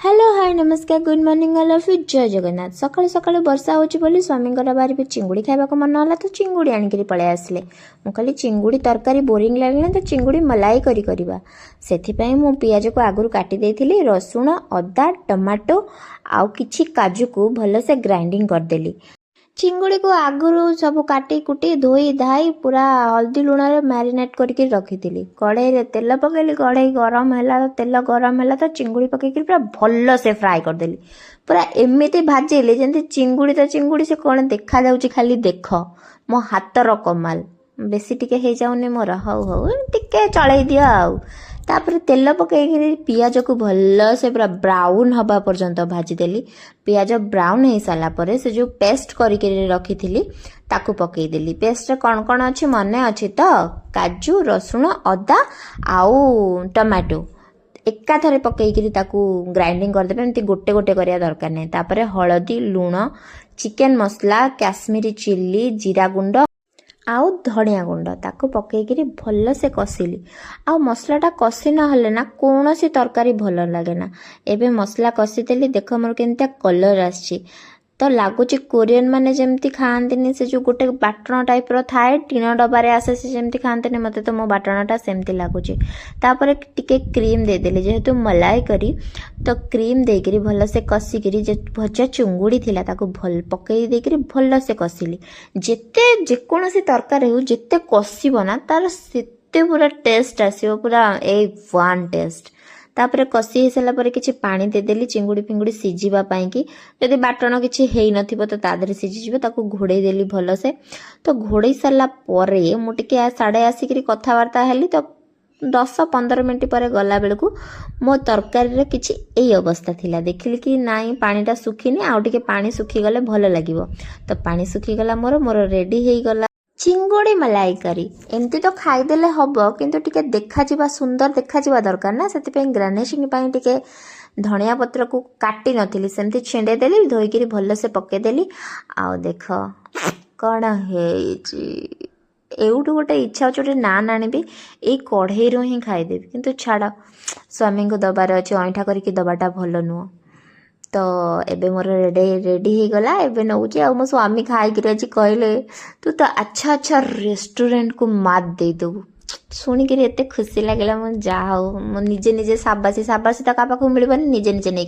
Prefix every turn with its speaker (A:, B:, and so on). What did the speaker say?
A: Hello hi नमस्कार good morning all of you जय जगन्नाथ। सकाळु सकाळु वर्षा होची बोली स्वामी बाहर भी चिंगुड़ी खाइबा मन होला तो चिंगुड़ी आनिक पलि आसले। मु कहली चिंगुड़ी तरकारी बोरिंग लागला तो चिंगुड़ी मलाई करी करबा। सेथिपई मु पियाज को आगुरु काटी देथिली, रसुण अदा टमाटो आउ किछि काजू को भल से ग्राइंडिंग कर देली। चिंगुड़ी को आगुरु सब काटी कुटी धोई धाई पूरा हल्दी लुण मैरिनेट करके रखी। कढ़ई रे तेल पकेली, कढ़ई गरम है, तेल गरम है तो चिंगुड़ी पकईक पूरा भल से फ्राए करदेली। पूरा एमती भाजिली जमी चिंगुड़ी तो चिंगुड़ी से कौन देखा जाऊँ खाली देख मो हाथर कमाल। बेसी टिके हो जाऊनी मोर हौ हौ टिके चलई दियो आउ। तापर तेल पकईकरी पियाज को भल से पूरा ब्राउन हवा पर्यंत भाजीदेली। पियाज ब्राउन हो सारा पर से जो पेस्ट करके रखी ताकू पकईदेली। पेस्ट कौन कौन अच्छी मन अच्छी तो काजू रसुण अदा आउ टमाटो एका थरे पकईकरी ताकू ग्राइंडिंग करदेबे। एमती गोटे गोटे करिया दरकार नहीं। तापर हळदी लुण चिकेन मसला काश्मीरी चिल्ली जीरा गुंड आउ धनिया गुंड ताकू पकईकरी भल से कषिली। आउ मसलाटा कषि नहेले ना कौन सी तरकारी भल लगे ना। एबे मसला कषिदेली देख मोर केमतिया कलर आछि तो लगुच कोरियन माने जमती खाआंतिनी से जो गोटे बाटण टाइप रो थाए टीन डबार आसे से जमती खाआंतिनी मते तो मो बाटणटा सेमती लगुच। तापर टिके क्रीम दे देली जेहेतु मलाई करी तो क्रीम देकरी भल से कषिकी जे भजा चुंगुड़ी थिला ताकू भल पकई देकरी भल से कषिली। जेते जेकोसी तरकारी हो जेते कषिबो ना तार सेते पूरा टेस्ट आसीबो, पूरा A1 टेस्ट। तापर कषि हो सारा किसी पानी देदेली चिंगुड़ी फिंगुड़ी सीझा कि जदि बाटण किसी है नथिबो तो तादरे सीझीजिवो। ताकू घोड़े देली भल से। तो घोड़े सारा पर मुझे साढ़े आसिक कथबार्ता हेली तो 10-15 मिनट पर गला बेलू मो तरकारी किसी यही अवस्था थिला। देखिली कि नाई पानीटा सुखीनी आउ टिके पानी सुखीगले भल लगिवो। तो पानी सुखीगला मोर मोर रेडी हो गला चिंगुड़ी मलाई करी। एमती तो खाईदेले हम किंतु टिके देखा जिबा सुंदर देखा जिबा दरकार ना। सेति ग्रानेशिंग पाई टिके धनिया पत्र को काटी नथिली सेमती छेंडे देली धोईकरी भल से पकेदेली। आउ देख कौन है एवटू गोटे इच्छा अच्छे गोटे नान आनिबी यही कढ़ई ही खाईदेवी किंतु छाड़ स्वामी को दबार अच्छे अईठा करके दबाटा भल नुह। तो एबे मोर रेडी हो गला। एबे नौची आ मो स्वामी खाई आज कहले तू तो अच्छा अच्छा रेस्टोरेंट को मात दे देबू। शुणिक एते खुशी लगे जा हो निजे निजे साबासी तो क्या पाखु मिलबनी निजे निजे नहीं।